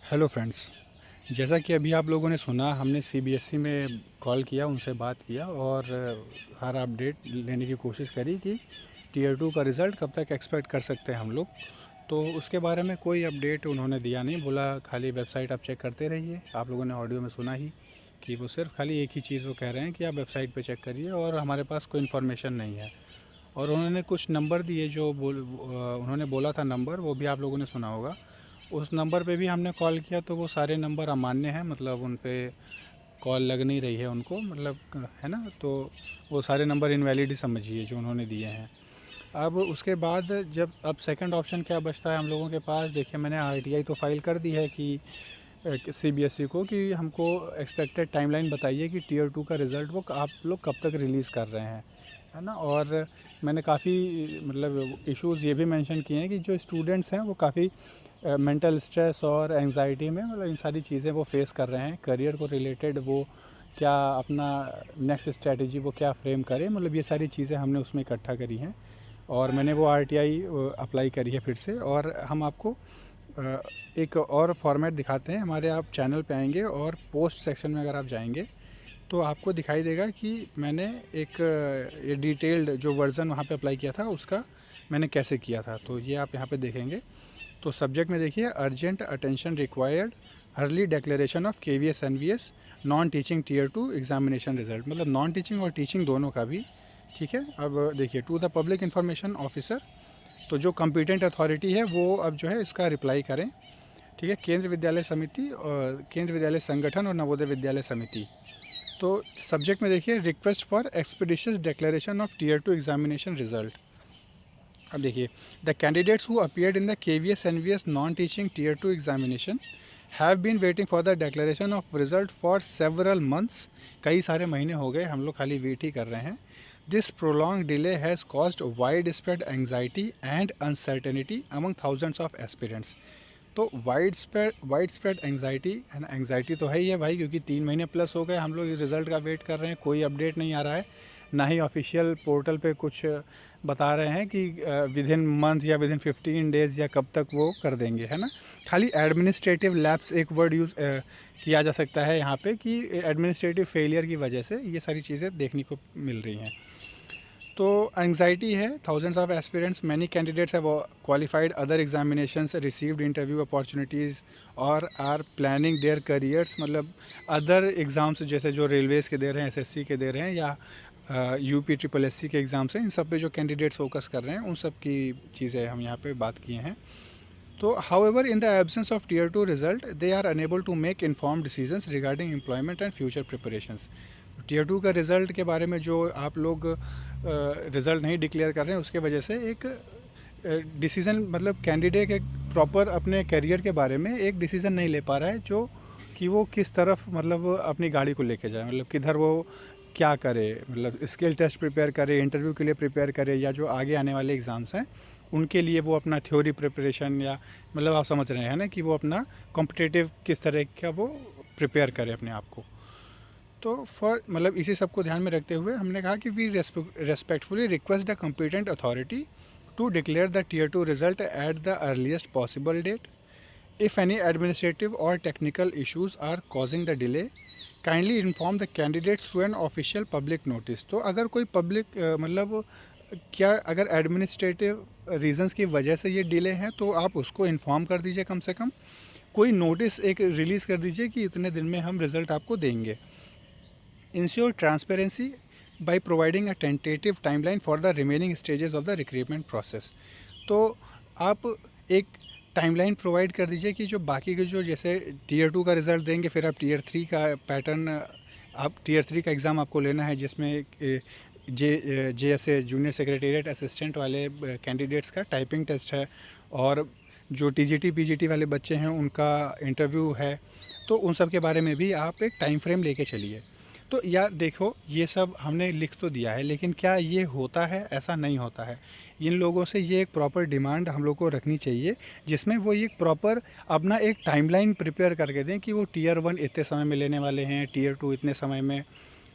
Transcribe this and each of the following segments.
Hello friends. जैसा कि अभी आप लोगों ने सुना, हमने सीबीएसई में कॉल किया, उनसे बात किया और हर अपडेट लेने की कोशिश करी कि टीयर टू का रिज़ल्ट कब तक एक्सपेक्ट कर सकते हैं हम लोग। तो उसके बारे में कोई अपडेट उन्होंने दिया नहीं, बोला खाली वेबसाइट आप चेक करते रहिए। आप लोगों ने ऑडियो में सुना ही कि वो सिर्फ खाली एक ही चीज़ वो कह रहे हैं कि आप वेबसाइट पे चेक करिए और हमारे पास कोई इन्फॉर्मेशन नहीं है। और उन्होंने कुछ नंबर दिए जो उन्होंने बोला था नंबर, वो भी आप लोगों ने सुना होगा। उस नंबर पे भी हमने कॉल किया तो वो सारे नंबर अमान्य हैं, मतलब उन पे कॉल लग नहीं रही है उनको, मतलब है ना। तो वो सारे नंबर इनवैलिड ही समझिए जो उन्होंने दिए हैं। अब उसके बाद जब अब सेकंड ऑप्शन क्या बचता है हम लोगों के पास, देखिए मैंने आरटीआई तो फाइल कर दी है कि सीबीएसई को कि हमको एक्सपेक्टेड टाइमलाइन बताइए कि टीयर टू का रिज़ल्ट वो आप लोग कब तक रिलीज़ कर रहे हैं, है ना। और मैंने काफ़ी मतलब इश्यूज़ ये भी मेंशन किए हैं कि जो स्टूडेंट्स हैं वो काफ़ी मेंटल स्ट्रेस और एंजाइटी में, मतलब इन सारी चीज़ें वो फेस कर रहे हैं। करियर को रिलेटेड वो क्या अपना नेक्स्ट स्ट्रेटजी वो क्या फ्रेम करें, मतलब ये सारी चीज़ें हमने उसमें इकट्ठा करी हैं। और मैंने वो आरटीआई अप्लाई करी है फिर से। और हम आपको एक और फॉर्मेट दिखाते हैं। हमारे आप चैनल पे आएंगे और पोस्ट सेक्शन में अगर आप जाएंगे तो आपको दिखाई देगा कि मैंने एक ये डिटेल्ड जो वर्ज़न वहाँ पे अप्लाई किया था उसका मैंने कैसे किया था। तो ये आप यहाँ पे देखेंगे। तो सब्जेक्ट में देखिए, urgent attention required, early declaration of KVS NVS, non teaching tier two examination result, मतलब नॉन टीचिंग और टीचिंग दोनों का भी। ठीक है। अब देखिए, to the public information officer, तो जो कंपिटेंट अथॉरिटी है वो अब जो है इसका रिप्लाई करें। ठीक है। केंद्र विद्यालय समिति और केंद्र विद्यालय संगठन और नवोदय विद्यालय समिति। तो सब्जेक्ट में देखिए, request for expeditious declaration of tier two examination result. अब देखिए, the candidates who appeared in the KVS NVS non teaching tier two examination have been waiting for the declaration of result for several months. कई सारे महीने हो गए, हम लोग खाली वेट ही कर रहे हैं। This prolong delay has caused wide spread anxiety and uncertainty among thousands of aspirants. तो वाइड स्प्रेड एंगजाइटी है ना। एंगजाइटी तो है ही है भाई, क्योंकि 3 महीने प्लस हो गए हम लोग इस रिज़ल्ट का वेट कर रहे हैं, कोई अपडेट नहीं आ रहा है, ना ही ऑफिशियल पोर्टल पे कुछ बता रहे हैं कि विद इन मंथ या विद इन 15 डेज़ या कब तक वो कर देंगे, है ना। खाली एडमिनिस्ट्रेटिव लैप्स एक वर्ड यूज़ किया जा सकता है यहाँ पे कि एडमिनिस्ट्रेटिव फेलियर की वजह से ये सारी चीज़ें देखने को मिल रही हैं। तो एंग्जाइटी है, thousands of aspirants, many candidates have qualified other examinations, received interview opportunities और आर प्लानिंग देयर करियर्स, मतलब अदर एग्ज़ाम्स जैसे जो रेलवेज़ के दे रहे हैं, एसएससी के दे रहे हैं या यूपी ट्रिपल एससी के एग्ज़ाम्स हैं, इन सब पे जो कैंडिडेट्स फोकस कर रहे हैं उन सब की चीज़ें हम यहाँ पे बात किए हैं। तो however in the absence of tier two result they are unable to make informed decisions regarding employment and future preparations. Tier two का रिज़ल्ट के बारे में जो आप लोग रिज़ल्ट नहीं डिक्लेयर कर रहे हैं उसके वजह से एक डिसीज़न, मतलब कैंडिडेट एक प्रॉपर अपने करियर के बारे में एक डिसीज़न नहीं ले पा रहा है, जो कि वो किस तरफ मतलब अपनी गाड़ी को लेके जाए, मतलब किधर वो क्या करे, मतलब स्किल टेस्ट प्रिपेयर करे, इंटरव्यू के लिए प्रिपेयर करे, या जो आगे आने वाले एग्ज़ाम्स हैं उनके लिए वो अपना थ्योरी प्रिपरेशन, या मतलब आप समझ रहे हैं ना कि वो अपना कॉम्पिटिटिव किस तरह का वो प्रिपेयर करे अपने आप को। तो फॉर मतलब इसी सब को ध्यान में रखते हुए हमने कहा कि we respectfully request the competent authority to declare the tier two result at the earliest possible date. If any administrative or technical issues are causing the delay, kindly inform the candidates through an official public notice. तो अगर कोई public मतलब क्या अगर administrative reasons की वजह से ये डिले हैं तो आप उसको इन्फॉर्म कर दीजिए, कम से कम कोई नोटिस एक रिलीज़ कर दीजिए कि इतने दिन में हम रिज़ल्ट आपको देंगे। Ensure transparency by providing a tentative timeline for the remaining stages of the recruitment process। तो आप एक टाइमलाइन प्रोवाइड कर दीजिए कि जो बाकी के जो जैसे टीयर टू का रिज़ल्ट देंगे, फिर आप टीयर थ्री का पैटर्न, आप टीयर थ्री का एग्ज़ाम आपको लेना है जिसमें JSA जूनियर सेक्रेटेरिएट असिस्टेंट वाले कैंडिडेट्स का टाइपिंग टेस्ट है, और जो TGT PGT वाले बच्चे हैं उनका इंटरव्यू है। तो उन सब के बारे में भी आप एक टाइम फ्रेम लेके चलिए। तो यार देखो, ये सब हमने लिख तो दिया है, लेकिन क्या ये होता है? ऐसा नहीं होता है। इन लोगों से ये एक प्रॉपर डिमांड हम लोग को रखनी चाहिए जिसमें वो एक प्रॉपर अपना एक टाइमलाइन प्रिपेयर करके दें कि वो टीयर वन इतने समय में लेने वाले हैं, टीयर टू इतने समय में,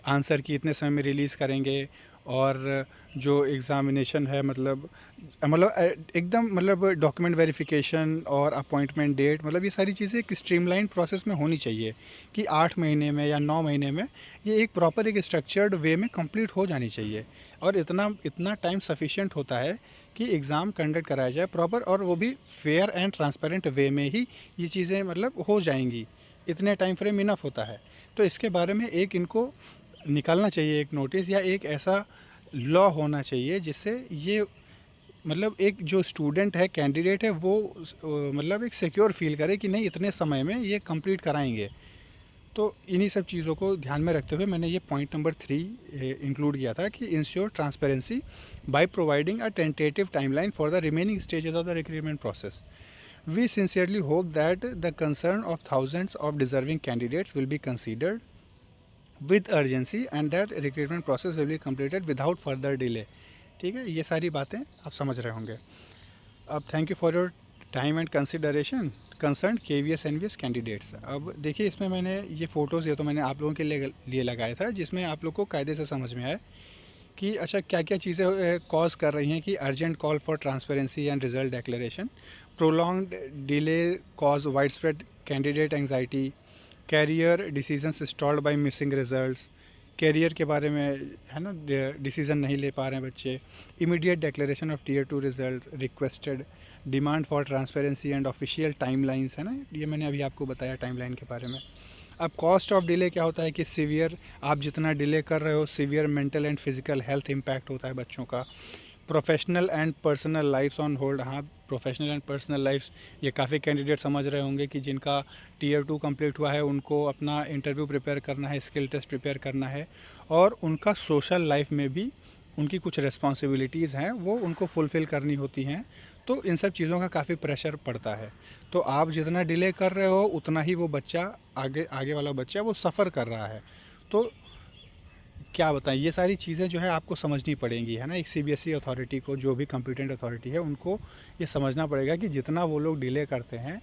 आंसर की इतने समय में रिलीज़ करेंगे, और जो एग्ज़ामिनेशन है, मतलब एकदम मतलब डॉक्यूमेंट वेरिफिकेशन और अपॉइंटमेंट डेट, मतलब ये सारी चीज़ें एक स्ट्रीमलाइन प्रोसेस में होनी चाहिए कि 8 महीने में या 9 महीने में ये एक प्रॉपर एक स्ट्रक्चर्ड वे में कंप्लीट हो जानी चाहिए। और इतना इतना टाइम सफिशिएंट होता है कि एग्ज़ाम कंडक्ट कराया जाए प्रॉपर, और वो भी फेयर एंड ट्रांसपेरेंट वे में ही ये चीज़ें मतलब हो जाएंगी। इतने टाइम फ्रेम इनफ होता है। तो इसके बारे में एक इनको निकालना चाहिए, एक नोटिस या एक ऐसा लॉ होना चाहिए जिससे ये मतलब एक जो स्टूडेंट है, कैंडिडेट है, वो मतलब एक सिक्योर फील करे कि नहीं इतने समय में ये कंप्लीट कराएंगे। तो इन्हीं सब चीज़ों को ध्यान में रखते हुए मैंने ये पॉइंट नंबर 3 इंक्लूड किया था कि ensure transparency by providing a tentative timeline for the remaining stages of the recruitment process. We sincerely hope that the concern of thousands of deserving candidates will be considered with urgency and that recruitment process will be completed without further delay. ठीक है, ये सारी बातें आप समझ रहे होंगे। अब thank you for your time and consideration concern KVS NVS candidates. अब देखिए, इसमें मैंने ये फ़ोटोज़ ये तो मैंने आप लोगों के लिए लगाया था, जिसमें आप लोग को कायदे से समझ में आए कि अच्छा क्या क्या चीज़ें कॉज कर रही हैं कि urgent call for transparency and result declaration, prolonged delay cause widespread candidate anxiety, career decisions stalled by missing results, career के बारे में है ना डिसीज़न नहीं ले पा रहे हैं बच्चे, immediate declaration of Tier 2 result requested, demand for transparency and official timelines, है ना, ये मैंने अभी आपको बताया टाइमलाइन के बारे में। अब कॉस्ट ऑफ डिले क्या होता है कि सीवियर, आप जितना डिले कर रहे हो severe mental and physical health impact होता है बच्चों का। Professional and personal lifes on hold, हाँ प्रोफेशनल एंड पर्सनल लाइफ्स, ये काफ़ी कैंडिडेट समझ रहे होंगे कि जिनका Tier 2 कंप्लीट हुआ है उनको अपना इंटरव्यू प्रिपेयर करना है, स्किल टेस्ट प्रिपेयर करना है, और उनका सोशल लाइफ में भी उनकी कुछ रिस्पॉन्सिबिलिटीज़ हैं वो उनको फुलफ़िल करनी होती हैं। तो इन सब चीज़ों का काफ़ी प्रेशर पड़ता है। तो आप जितना डिले कर रहे हो उतना ही वो बच्चा आगे आगे वाला बच्चा वो सफ़र कर रहा है। तो क्या बताएं, ये सारी चीज़ें जो है आपको समझनी पड़ेंगी, है ना। एक CBSE अथॉरिटी को, जो भी कॉम्पिटेंट अथॉरिटी है, उनको ये समझना पड़ेगा कि जितना वो लोग डिले करते हैं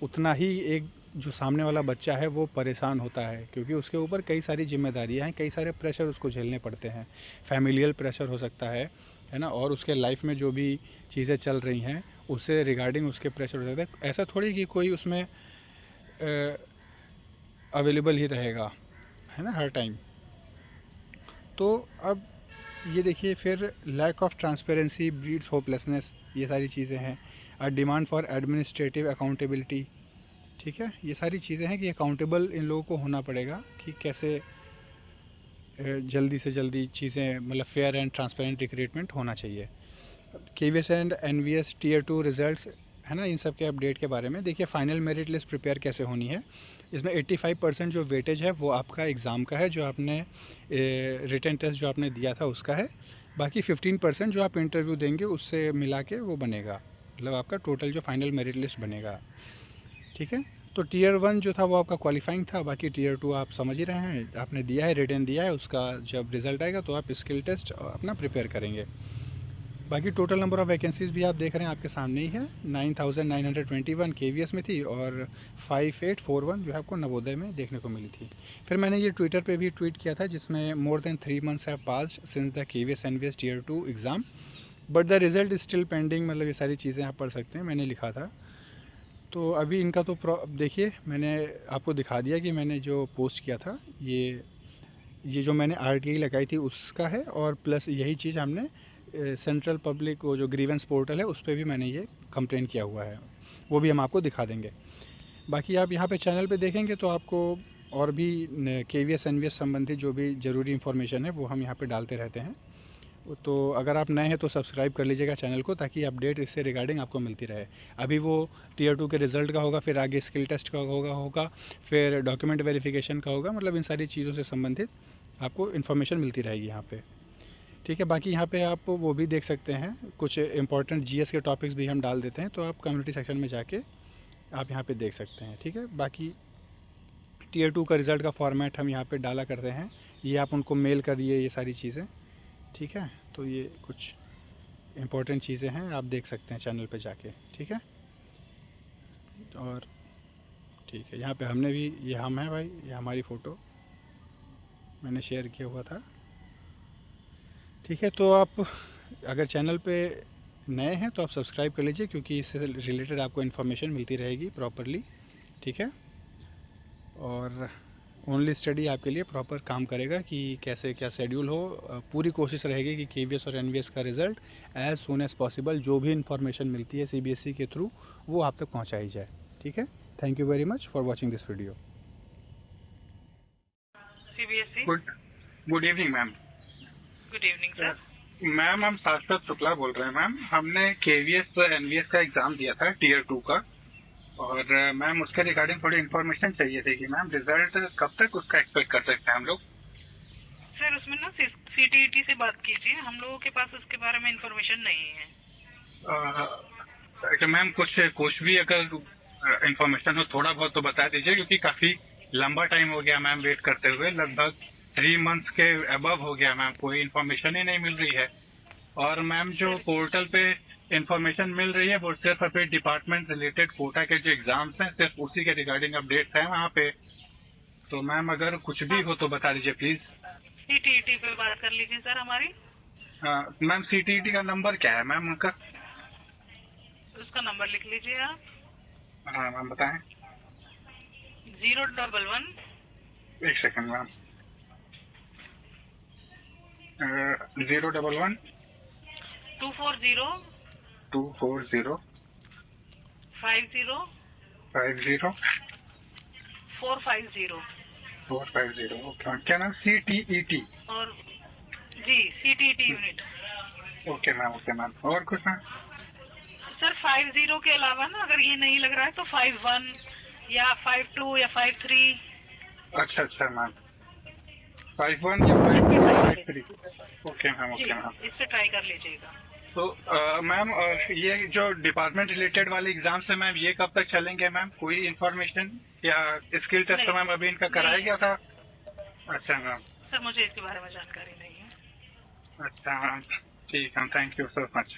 उतना ही एक जो सामने वाला बच्चा है वो परेशान होता है, क्योंकि उसके ऊपर कई सारी जिम्मेदारियां हैं, कई सारे प्रेशर उसको झेलने पड़ते हैं। फैमिलियल प्रेशर हो सकता है ना, और उसके लाइफ में जो भी चीज़ें चल रही हैं उससे रिगार्डिंग उसके प्रेशर हो सकता है। ऐसा थोड़ी कि कोई उसमें अवेलेबल ही रहेगा, है ना, हर टाइम। तो अब ये देखिए, फिर lack of transparency breeds hopelessness, ये सारी चीज़ें हैं। A demand for administrative accountability, ठीक है, ये सारी चीज़ें हैं कि अकाउंटेबल इन लोगों को होना पड़ेगा कि कैसे जल्दी से जल्दी चीज़ें, मतलब फेयर एंड ट्रांसपेरेंट रिक्रूटमेंट होना चाहिए। KVS and NVS Tier 2 results, है ना, इन सब के अपडेट के बारे में देखिए। फाइनल मेरिट लिस्ट प्रिपेयर कैसे होनी है, इसमें 85% जो वेटेज है वो आपका एग्ज़ाम का है, जो आपने रिटन टेस्ट जो आपने दिया था उसका है। बाकी 15% जो आप इंटरव्यू देंगे उससे मिला के वो बनेगा, मतलब आपका टोटल जो फाइनल मेरिट लिस्ट बनेगा। ठीक है, तो Tier 1 जो था वो आपका क्वालिफाइंग था, बाकी Tier 2 आप समझ ही रहे हैं, आपने दिया है, रिटन दिया है, उसका जब रिज़ल्ट आएगा तो आप स्किल टेस्ट अपना प्रिपेयर करेंगे। बाकी टोटल नंबर ऑफ़ वैकेंसीज़ भी आप देख रहे हैं, आपके सामने ही है। 9921 KVS में थी और 5841 जो है आपको नवोदय में देखने को मिली थी। फिर मैंने ये ट्विटर पे भी ट्वीट किया था, जिसमें more than 3 months have passed since the KVS NVS Tier 2 exam but the result is still pending, मतलब ये सारी चीज़ें आप पढ़ सकते हैं, मैंने लिखा था। तो अभी इनका तो देखिए, मैंने आपको दिखा दिया कि मैंने जो पोस्ट किया था ये जो मैंने RTI लगाई थी उसका है, और प्लस यही चीज़ हमने सेंट्रल पब्लिक वो जो ग्रीवेंस पोर्टल है उस पर भी मैंने ये कंप्लेन किया हुआ है, वो भी हम आपको दिखा देंगे। बाकी आप यहाँ पे चैनल पे देखेंगे तो आपको और भी KVS NVS संबंधित जो भी ज़रूरी इन्फॉर्मेशन है वो हम यहाँ पे डालते रहते हैं। तो अगर आप नए हैं तो सब्सक्राइब कर लीजिएगा चैनल को, ताकि अपडेट इससे रिगार्डिंग आपको मिलती रहे। अभी वो Tier 2 के रिज़ल्ट का होगा, फिर आगे स्किल टेस्ट का होगा, फिर डॉक्यूमेंट वेरिफिकेशन का होगा, मतलब इन सारी चीज़ों से संबंधित आपको इन्फॉर्मेशन मिलती रहेगी यहाँ पे। ठीक है, बाकी यहाँ पे आप वो भी देख सकते हैं, कुछ इंपॉर्टेंट GS के टॉपिक्स भी हम डाल देते हैं, तो आप कम्युनिटी सेक्शन में जाके आप यहाँ पे देख सकते हैं। ठीक है, बाकी Tier 2 का रिज़ल्ट का फॉर्मेट हम यहाँ पे डाला करते हैं, ये आप उनको मेल करिए, ये सारी चीज़ें। ठीक है, तो ये कुछ इंपॉर्टेंट चीज़ें हैं, आप देख सकते हैं चैनल पे जाके। ठीक है, और ठीक है, यहाँ पे हमने भी, ये हम हैं भाई, ये हमारी फ़ोटो मैंने शेयर किया हुआ था। ठीक है, तो आप अगर चैनल पे नए हैं तो आप सब्सक्राइब कर लीजिए, क्योंकि इससे रिलेटेड आपको इन्फॉर्मेशन मिलती रहेगी प्रॉपरली। ठीक है, और ओनली स्टडी आपके लिए प्रॉपर काम करेगा कि कैसे क्या शेड्यूल हो। पूरी कोशिश रहेगी कि केवीएस और एनवीएस का result as soon as possible जो भी इन्फॉर्मेशन मिलती है सीबीएसई के थ्रू वो आप तक पहुंचाई जाए। ठीक है, thank you very much for watching this video. CBSE. Good evening ma'am. Good evening sir. Ma'am हम शाश्वत शुक्ला बोल रहे हैं मैम। हमने केवीएस एनवीएस का एग्जाम दिया था टीयर 2 का, और मैम उसके रिगार्डिंग थोड़ी इन्फॉर्मेशन चाहिए थी कि मैम रिजल्ट कब तक उसका एक्सपेक्ट कर सकते हैं हम लोग। सर उसमें ना सीटीईटी से बात कीजिए, हम लोगों के पास उसके बारे में इन्फॉर्मेशन नहीं है। मैम कुछ भी अगर इन्फॉर्मेशन हो थोड़ा बहुत तो बता दीजिए, क्योंकि काफी लंबा टाइम हो गया मैम वेट करते हुए, लगभग 3 मंथ्स के अबव हो गया मैम, कोई इन्फॉर्मेशन ही नहीं मिल रही है। और मैम जो पोर्टल पे इन्फॉर्मेशन मिल रही है वो सिर्फ अभी डिपार्टमेंट रिलेटेड कोटा के जो एग्जाम्स हैं सिर्फ उसी के रिगार्डिंग अपडेट्स हैं वहाँ पे। तो मैम अगर कुछ भी हो तो बता दीजिए प्लीज। सीटीईटी पे बात कर लीजिए सर हमारी। मैम सीटीईटी का नंबर क्या है मैम उनका? उसका नंबर लिख लीजिए आप। हाँ मैम बताएं। 011। एक सेकंड मैम। 011 240 240 50 50 450। 450। ओके, क्या नाम? CTET। और जी CTET unit. Okay ma'am, okay ma'am. और कुछ मैम? सर 50 के अलावा ना अगर ये नहीं लग रहा है तो 51 या 52 या 53। अच्छा अच्छा मैम, 51 या 53। Okay ma'am, okay ma'am. इससे ट्राई कर लीजिएगा। तो मैम ये जो डिपार्टमेंट रिलेटेड वाले एग्जाम्स है मैम, ये कब तक चलेंगे मैम? कोई इन्फॉर्मेशन या स्किल टेस्ट मैम अभी इनका कराया गया था? अच्छा मैम। सर मुझे इसके बारे में जानकारी नहीं है। अच्छा मैम, ठीक है, थैंक यू सो मच।